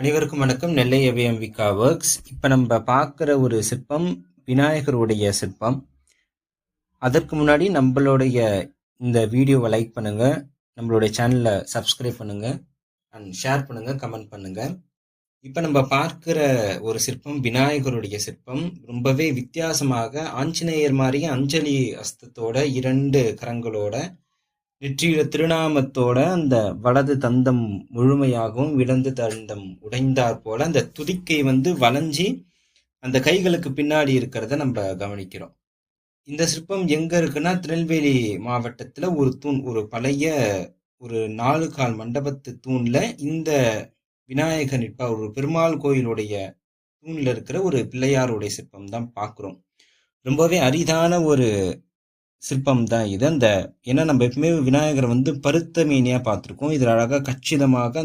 அனைவருக்கும் வணக்கம். நெல்லை ஏவிஎம்விகா ஒர்க்ஸ். இப்போ நம்ம பார்க்குற ஒரு சிற்பம் விநாயகருடைய சிற்பம். அதற்கு முன்னாடி நம்மளுடைய இந்த வீடியோவை லைக் பண்ணுங்க, நம்மளுடைய சேனலை சப்ஸ்கிரைப் பண்ணுங்க அண்ட் ஷேர் பண்ணுங்க, கமெண்ட் பண்ணுங்க. இப்போ நம்ம பார்க்குற ஒரு சிற்பம் விநாயகருடைய சிற்பம். ரொம்பவே வித்தியாசமாக ஆஞ்சநேயர் மாதிரியே அஞ்சலி அஸ்தத்தோட 2 கரங்களோட நெற்றியில திருநாமத்தோட அந்த வலது தந்தம் முழுமையாகவும் இடது தந்தம் உடைந்தாற் போல அந்த துதிக்கை வளைஞ்சி அந்த கைகளுக்கு பின்னாடி இருக்கிறத நம்ம கவனிக்கிறோம். இந்த சிற்பம் எங்க இருக்குன்னா, திருநெல்வேலி மாவட்டத்துல ஒரு தூண், ஒரு பழைய ஒரு 4 கால் மண்டபத்து தூண்ல இந்த விநாயகர் நிற்பா. ஒரு பெருமாள் கோயிலுடைய தூண்ல இருக்கிற ஒரு பிள்ளையாருடைய சிற்பம் தான் பார்க்கிறோம். ரொம்பவே அரிதான ஒரு சிற்பம் தான் இது. ஏன்னா நம்ம எப்பவுமே விநாயகரை பருத்த மேனியா பார்த்துருக்கோம். இதில் அழகா கச்சிதமாக